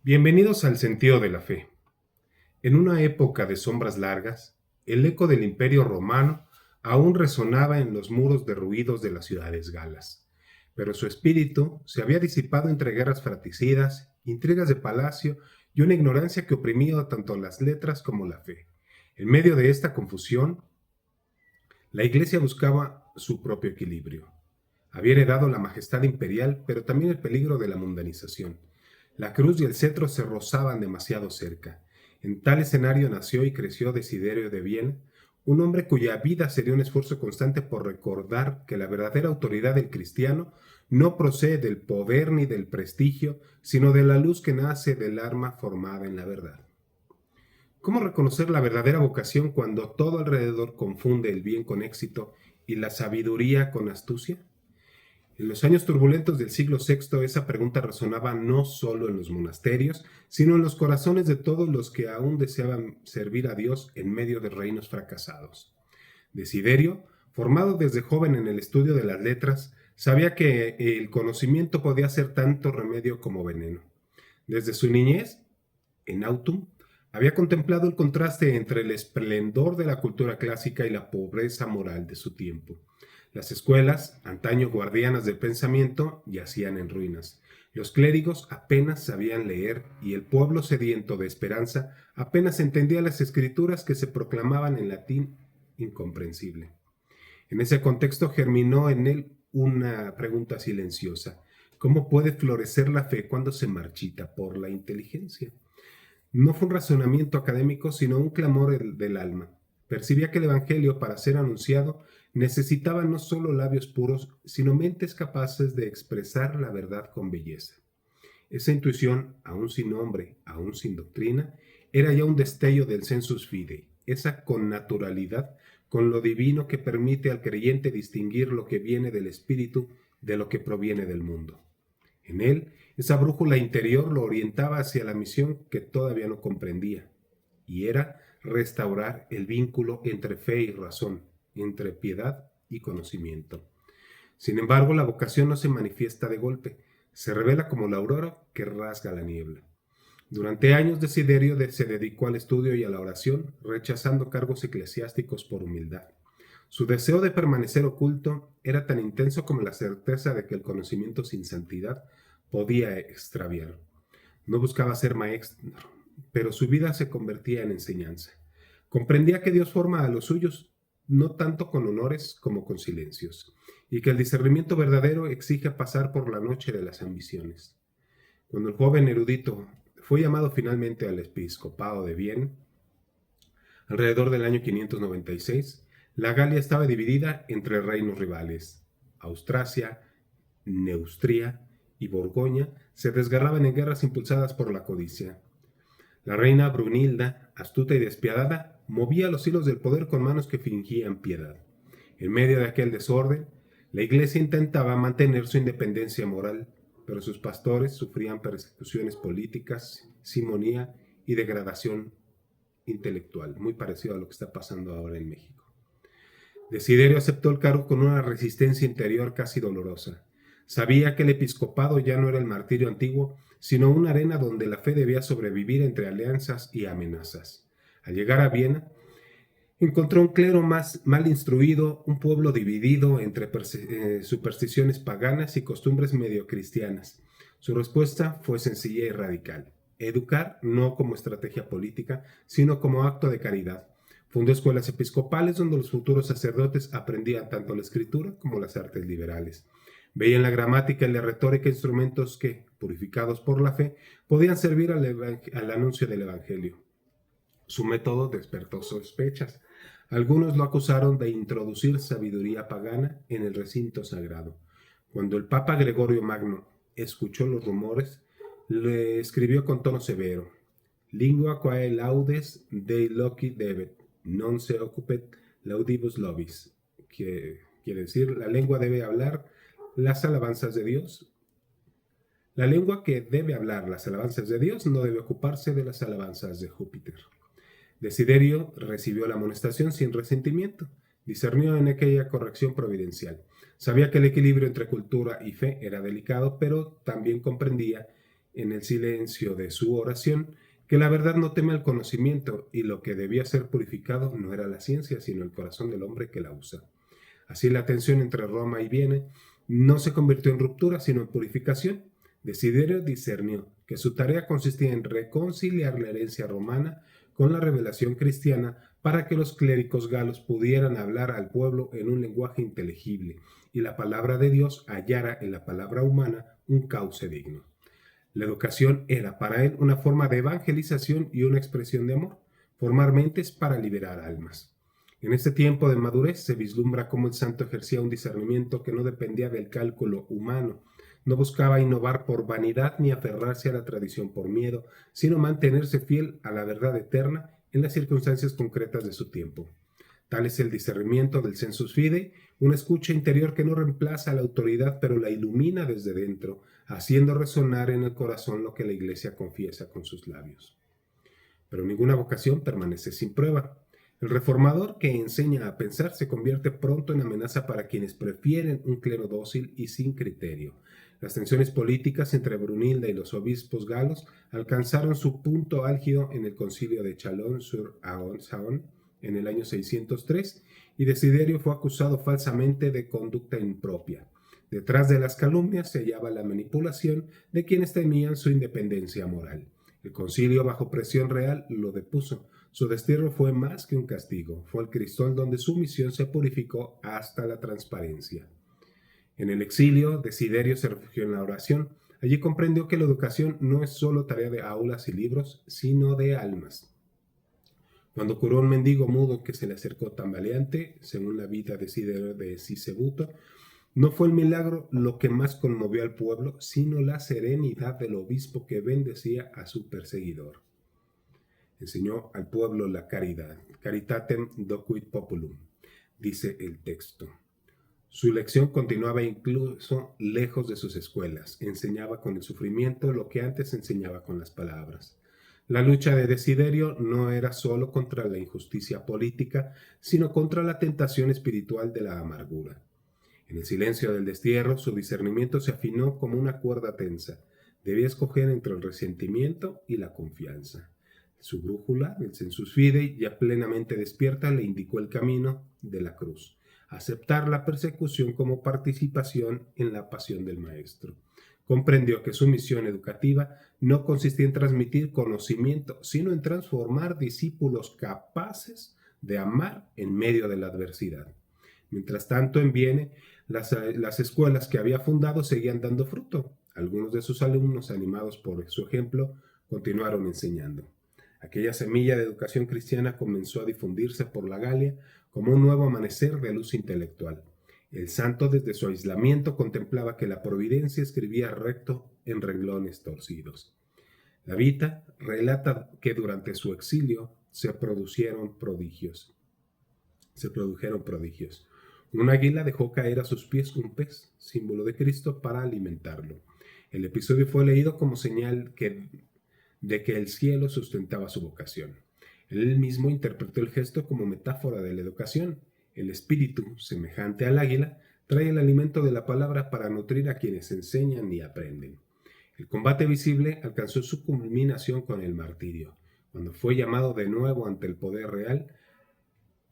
Bienvenidos al sentido de la fe. En una época de sombras largas, el eco del Imperio Romano aún resonaba en los muros derruidos de las ciudades galas, pero su espíritu se había disipado entre guerras fratricidas, intrigas de palacio y una ignorancia que oprimía tanto las letras como la fe. En medio de esta confusión, la Iglesia buscaba su propio equilibrio. Había heredado la majestad imperial, pero también el peligro de la mundanización. La cruz y el cetro se rozaban demasiado cerca. En tal escenario nació y creció Desiderio de Viena, un hombre cuya vida sería un esfuerzo constante por recordar que la verdadera autoridad del cristiano no procede del poder ni del prestigio, sino de la luz que nace del arma formada en la verdad. ¿Cómo reconocer la verdadera vocación cuando todo alrededor confunde el bien con éxito y la sabiduría con astucia? En los años turbulentos del siglo VI, esa pregunta resonaba no solo en los monasterios, sino en los corazones de todos los que aún deseaban servir a Dios en medio de reinos fracasados. Desiderio, formado desde joven en el estudio de las letras, sabía que el conocimiento podía ser tanto remedio como veneno. Desde su niñez, en Autumn, había contemplado el contraste entre el esplendor de la cultura clásica y la pobreza moral de su tiempo. Las escuelas, antaño guardianas del pensamiento, yacían en ruinas. Los clérigos apenas sabían leer y el pueblo sediento de esperanza apenas entendía las escrituras que se proclamaban en latín incomprensible. En ese contexto germinó en él una pregunta silenciosa. ¿Cómo puede florecer la fe cuando se marchita por la inteligencia? No fue un razonamiento académico, sino un clamor del alma. Percibía que el Evangelio, para ser anunciado, necesitaba no solo labios puros, sino mentes capaces de expresar la verdad con belleza. Esa intuición, aún sin nombre, aún sin doctrina, era ya un destello del sensus fidei, esa connaturalidad con lo divino que permite al creyente distinguir lo que viene del Espíritu de lo que proviene del mundo. En él, esa brújula interior lo orientaba hacia la misión que todavía no comprendía, y era restaurar el vínculo entre fe y razón, entre piedad y conocimiento. Sin embargo, la vocación no se manifiesta de golpe, se revela como la aurora que rasga la niebla. Durante años Desiderio se dedicó al estudio y a la oración, rechazando cargos eclesiásticos por humildad. Su deseo de permanecer oculto era tan intenso como la certeza de que el conocimiento sin santidad podía extraviar. No buscaba ser maestro, pero su vida se convertía en enseñanza. Comprendía que Dios forma a los suyos no tanto con honores como con silencios, y que el discernimiento verdadero exige pasar por la noche de las ambiciones. Cuando el joven erudito fue llamado finalmente al episcopado de Viena, alrededor del año 596, la Galia estaba dividida entre reinos rivales. Austrasia, Neustria y Borgoña se desgarraban en guerras impulsadas por la codicia. La reina Brunilda, astuta y despiadada, movía los hilos del poder con manos que fingían piedad. En medio de aquel desorden, la Iglesia intentaba mantener su independencia moral, pero sus pastores sufrían persecuciones políticas, simonía y degradación intelectual, muy parecido a lo que está pasando ahora en México. Desiderio aceptó el cargo con una resistencia interior casi dolorosa. Sabía que el episcopado ya no era el martirio antiguo, sino una arena donde la fe debía sobrevivir entre alianzas y amenazas. Al llegar a Viena, encontró un clero más mal instruido, un pueblo dividido entre supersticiones paganas y costumbres medio cristianas. Su respuesta fue sencilla y radical. Educar no como estrategia política, sino como acto de caridad. Fundó escuelas episcopales donde los futuros sacerdotes aprendían tanto la escritura como las artes liberales. Veía en la gramática y la retórica instrumentos que, purificados por la fe, podían servir al anuncio del Evangelio. Su método despertó sospechas. Algunos lo acusaron de introducir sabiduría pagana en el recinto sagrado. Cuando el Papa Gregorio Magno escuchó los rumores, le escribió con tono severo: Lingua quae laudes Dei loci debet, non se occupet laudibus lobis. Que quiere decir, la lengua debe hablar las alabanzas de Dios. La lengua que debe hablar las alabanzas de Dios no debe ocuparse de las alabanzas de Júpiter. Desiderio recibió la amonestación sin resentimiento. Discernió en aquella corrección providencial. Sabía que el equilibrio entre cultura y fe era delicado, pero también comprendía en el silencio de su oración que la verdad no teme al conocimiento y lo que debía ser purificado no era la ciencia, sino el corazón del hombre que la usa. Así la tensión entre Roma y Viena no se convirtió en ruptura, sino en purificación. Desiderio discernió que su tarea consistía en reconciliar la herencia romana con la revelación cristiana para que los clérigos galos pudieran hablar al pueblo en un lenguaje inteligible y la palabra de Dios hallara en la palabra humana un cauce digno. La educación era para él una forma de evangelización y una expresión de amor, formar mentes para liberar almas. En este tiempo de madurez se vislumbra cómo el santo ejercía un discernimiento que no dependía del cálculo humano, no buscaba innovar por vanidad ni aferrarse a la tradición por miedo, sino mantenerse fiel a la verdad eterna en las circunstancias concretas de su tiempo. Tal es el discernimiento del sensus fidei, una escucha interior que no reemplaza a la autoridad, pero la ilumina desde dentro, haciendo resonar en el corazón lo que la Iglesia confiesa con sus labios. Pero ninguna vocación permanece sin prueba. El reformador que enseña a pensar se convierte pronto en amenaza para quienes prefieren un clero dócil y sin criterio. Las tensiones políticas entre Brunilda y los obispos galos alcanzaron su punto álgido en el concilio de Chalon-sur-Saône en el año 603 y Desiderio fue acusado falsamente de conducta impropia. Detrás de las calumnias se hallaba la manipulación de quienes temían su independencia moral. El concilio, bajo presión real, lo depuso. Su destierro fue más que un castigo, fue el crisol donde su misión se purificó hasta la transparencia. En el exilio, Desiderio se refugió en la oración. Allí comprendió que la educación no es solo tarea de aulas y libros, sino de almas. Cuando curó a un mendigo mudo que se le acercó tambaleante, según la vida Desiderio de Sisebuto, no fue el milagro lo que más conmovió al pueblo, sino la serenidad del obispo que bendecía a su perseguidor. Enseñó al pueblo la caridad, caritatem docuit populum, dice el texto. Su lección continuaba incluso lejos de sus escuelas. Enseñaba con el sufrimiento lo que antes enseñaba con las palabras. La lucha de Desiderio no era solo contra la injusticia política, sino contra la tentación espiritual de la amargura. En el silencio del destierro, su discernimiento se afinó como una cuerda tensa. Debía escoger entre el resentimiento y la confianza. Su brújula, el sensus fidei, ya plenamente despierta, le indicó el camino de la cruz. Aceptar la persecución como participación en la pasión del Maestro. Comprendió que su misión educativa no consistía en transmitir conocimiento, sino en transformar discípulos capaces de amar en medio de la adversidad. Mientras tanto, en Viena, las escuelas que había fundado seguían dando fruto. Algunos de sus alumnos, animados por su ejemplo, continuaron enseñando. Aquella semilla de educación cristiana comenzó a difundirse por la Galia como un nuevo amanecer de luz intelectual. El santo desde su aislamiento contemplaba que la providencia escribía recto en renglones torcidos. La Vita relata que durante su exilio se produjeron prodigios. Un águila dejó caer a sus pies un pez, símbolo de Cristo, para alimentarlo. El episodio fue leído como señal de que el cielo sustentaba su vocación. Él mismo interpretó el gesto como metáfora de la educación. El espíritu, semejante al águila, trae el alimento de la palabra para nutrir a quienes enseñan y aprenden. El combate visible alcanzó su culminación con el martirio. Cuando fue llamado de nuevo ante el poder real,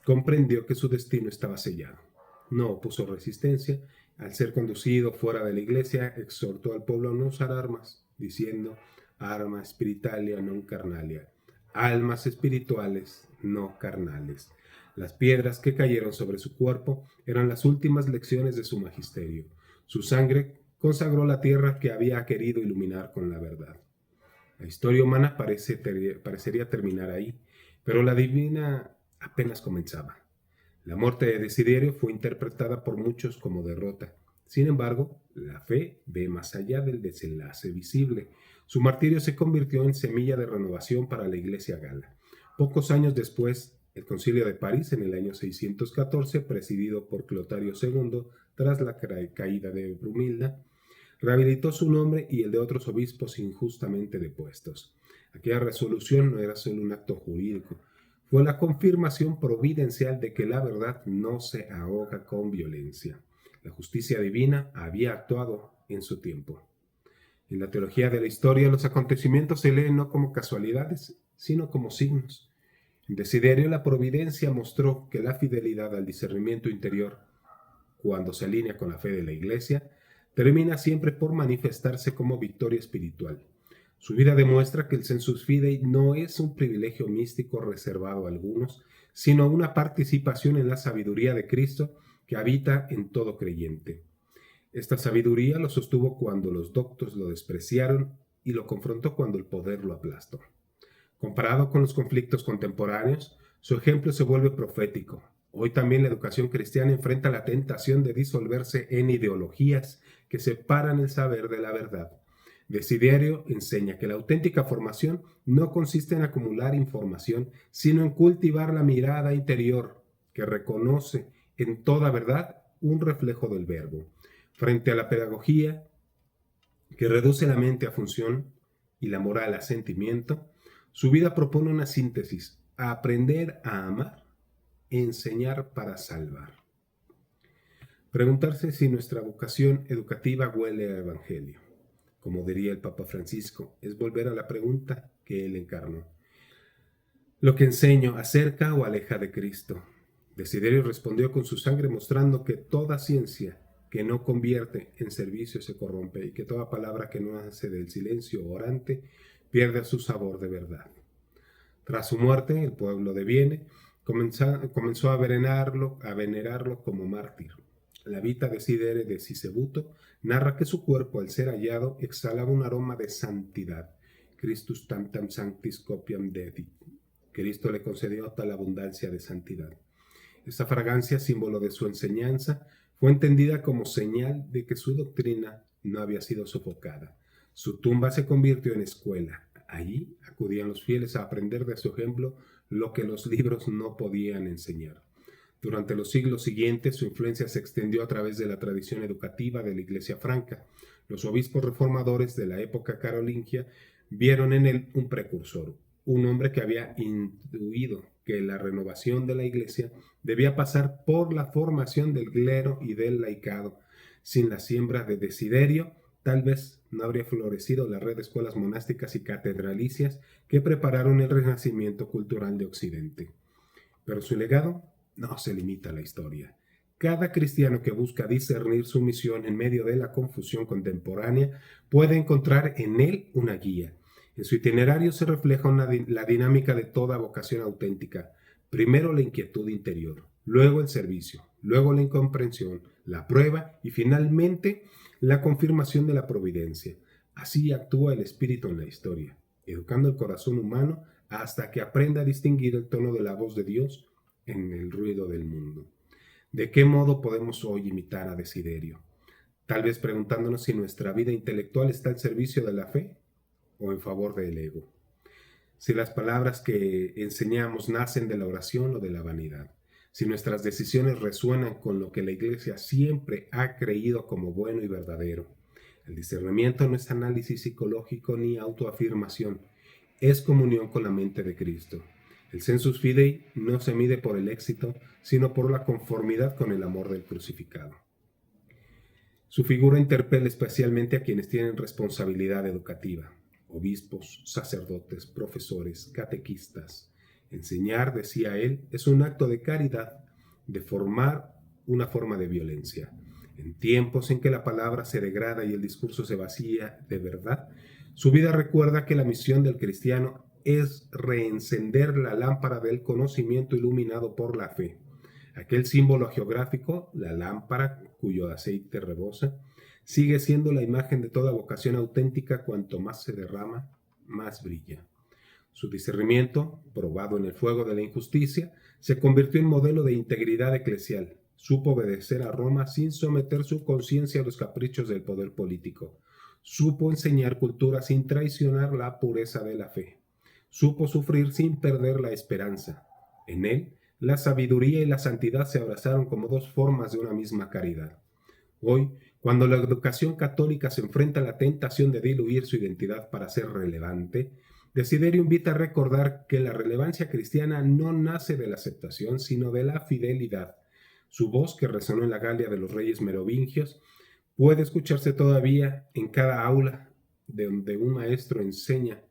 comprendió que su destino estaba sellado. No opuso resistencia. Al ser conducido fuera de la iglesia, exhortó al pueblo a no usar armas, diciendo: arma spiritalia non carnalia, almas espirituales, no carnales. Las piedras que cayeron sobre su cuerpo eran las últimas lecciones de su magisterio. Su sangre consagró la tierra que había querido iluminar con la verdad. La historia humana parecería terminar ahí, pero la divina apenas comenzaba. La muerte de Desiderio fue interpretada por muchos como derrota. Sin embargo, la fe ve más allá del desenlace visible. Su martirio se convirtió en semilla de renovación para la Iglesia gala. Pocos años después, el Concilio de París, en el año 614, presidido por Clotario II, tras la caída de Brunilda, rehabilitó su nombre y el de otros obispos injustamente depuestos. Aquella resolución no era solo un acto jurídico, fue la confirmación providencial de que la verdad no se ahoga con violencia. La justicia divina había actuado en su tiempo. En la teología de la historia, los acontecimientos se leen no como casualidades, sino como signos. En Desiderio, la providencia mostró que la fidelidad al discernimiento interior, cuando se alinea con la fe de la Iglesia, termina siempre por manifestarse como victoria espiritual. Su vida demuestra que el sensus fidei no es un privilegio místico reservado a algunos, sino una participación en la sabiduría de Cristo que habita en todo creyente. Esta sabiduría lo sostuvo cuando los doctos lo despreciaron y lo confrontó cuando el poder lo aplastó. Comparado con los conflictos contemporáneos, su ejemplo se vuelve profético. Hoy también la educación cristiana enfrenta la tentación de disolverse en ideologías que separan el saber de la verdad. Desiderio enseña que la auténtica formación no consiste en acumular información, sino en cultivar la mirada interior que reconoce en toda verdad un reflejo del verbo. Frente a la pedagogía que reduce la mente a función y la moral a sentimiento, su vida propone una síntesis: aprender a amar, enseñar para salvar. Preguntarse si nuestra vocación educativa huele a evangelio. Como diría el Papa Francisco, es volver a la pregunta que él encarnó. ¿Lo que enseño acerca o aleja de Cristo? Desiderio respondió con su sangre, mostrando que toda ciencia que no convierte en servicio se corrompe y que toda palabra que no hace del silencio orante pierde su sabor de verdad. Tras su muerte, el pueblo de Vienne comenzó a venerarlo como mártir. La Vita Desidere de Sisebuto narra que su cuerpo, al ser hallado, exhalaba un aroma de santidad. Christus tantam sanctis copiam dedit. Cristo le concedió tal abundancia de santidad. Esta fragancia, símbolo de su enseñanza, fue entendida como señal de que su doctrina no había sido sofocada. Su tumba se convirtió en escuela. Allí acudían los fieles a aprender de su ejemplo lo que los libros no podían enseñar. Durante los siglos siguientes, su influencia se extendió a través de la tradición educativa de la Iglesia franca. Los obispos reformadores de la época carolingia vieron en él un precursor, un hombre que había intuido que la renovación de la Iglesia debía pasar por la formación del clero y del laicado. Sin la siembra de Desiderio, tal vez no habría florecido la red de escuelas monásticas y catedralicias que prepararon el renacimiento cultural de Occidente. Pero su legado no se limita a la historia. Cada cristiano que busca discernir su misión en medio de la confusión contemporánea puede encontrar en él una guía. En su itinerario se refleja la dinámica de toda vocación auténtica. Primero la inquietud interior, luego el servicio, luego la incomprensión, la prueba y finalmente la confirmación de la providencia. Así actúa el Espíritu en la historia, educando el corazón humano hasta que aprenda a distinguir el tono de la voz de Dios en el ruido del mundo. ¿De qué modo podemos hoy imitar a Desiderio? Tal vez preguntándonos si nuestra vida intelectual está al servicio de la fe o en favor del ego. Si las palabras que enseñamos nacen de la oración o de la vanidad. Si nuestras decisiones resuenan con lo que la Iglesia siempre ha creído como bueno y verdadero. El discernimiento no es análisis psicológico ni autoafirmación, es comunión con la mente de Cristo. El sensus fidei no se mide por el éxito, sino por la conformidad con el amor del crucificado. Su figura interpela especialmente a quienes tienen responsabilidad educativa: obispos, sacerdotes, profesores, catequistas. Enseñar, decía él, es un acto de caridad, de formar una forma de violencia. En tiempos en que la palabra se degrada y el discurso se vacía de verdad, su vida recuerda que la misión del cristiano es reencender la lámpara del conocimiento iluminado por la fe. Aquel símbolo geográfico, la lámpara cuyo aceite rebosa, sigue siendo la imagen de toda vocación auténtica. Cuanto más se derrama, más brilla. Su discernimiento, probado en el fuego de la injusticia, se convirtió en modelo de integridad eclesial. Supo obedecer a Roma sin someter su conciencia a los caprichos del poder político. Supo enseñar cultura sin traicionar la pureza de la fe. Supo sufrir sin perder la esperanza. En él, la sabiduría y la santidad se abrazaron como dos formas de una misma caridad. Hoy, cuando la educación católica se enfrenta a la tentación de diluir su identidad para ser relevante, Desiderio invita a recordar que la relevancia cristiana no nace de la aceptación, sino de la fidelidad. Su voz, que resonó en la Galia de los reyes merovingios, puede escucharse todavía en cada aula donde un maestro enseña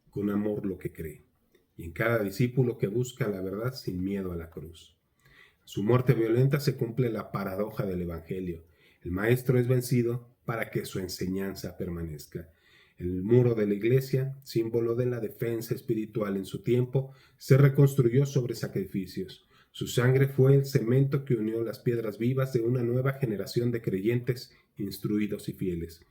con amor lo que cree, y en cada discípulo que busca la verdad sin miedo a la cruz. Su muerte violenta se cumple la paradoja del Evangelio. El maestro es vencido para que su enseñanza permanezca. El muro de la iglesia, símbolo de la defensa espiritual en su tiempo, se reconstruyó sobre sacrificios. Su sangre fue el cemento que unió las piedras vivas de una nueva generación de creyentes instruidos y fieles.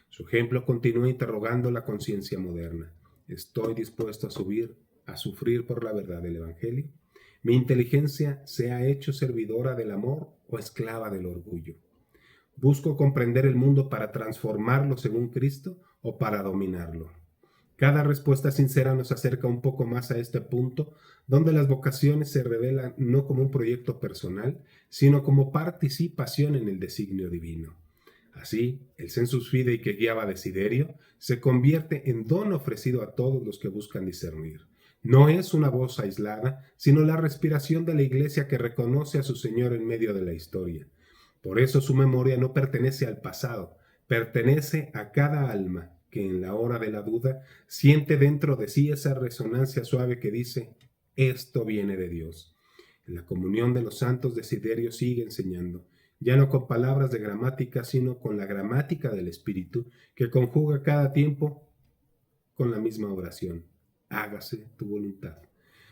Su ejemplo continúa interrogando la conciencia moderna. ¿Estoy dispuesto a sufrir por la verdad del Evangelio? ¿Mi inteligencia se ha hecho servidora del amor o esclava del orgullo? ¿Busco comprender el mundo para transformarlo según Cristo o para dominarlo? Cada respuesta sincera nos acerca un poco más a este punto, donde las vocaciones se revelan no como un proyecto personal, sino como participación en el designio divino. Así, el sensus fidei que guiaba a Desiderio se convierte en don ofrecido a todos los que buscan discernir. No es una voz aislada, sino la respiración de la Iglesia que reconoce a su Señor en medio de la historia. Por eso su memoria no pertenece al pasado, pertenece a cada alma que en la hora de la duda siente dentro de sí esa resonancia suave que dice, esto viene de Dios. En la comunión de los santos, Desiderio sigue enseñando, ya no con palabras de gramática, sino con la gramática del Espíritu, que conjuga cada tiempo con la misma oración. Hágase tu voluntad.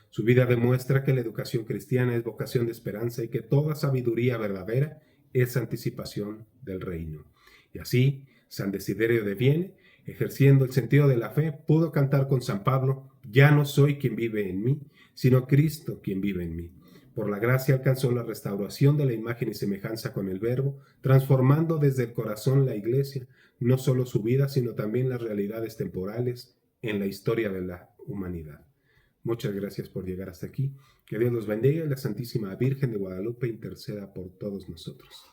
Su vida demuestra que la educación cristiana es vocación de esperanza y que toda sabiduría verdadera es anticipación del reino. Y así, San Desiderio de Vienne, ejerciendo el sentido de la fe, pudo cantar con San Pablo, ya no soy quien vive en mí, sino Cristo quien vive en mí. Por la gracia alcanzó la restauración de la imagen y semejanza con el Verbo, transformando desde el corazón la Iglesia, no solo su vida, sino también las realidades temporales en la historia de la humanidad. Muchas gracias por llegar hasta aquí. Que Dios los bendiga y la Santísima Virgen de Guadalupe interceda por todos nosotros.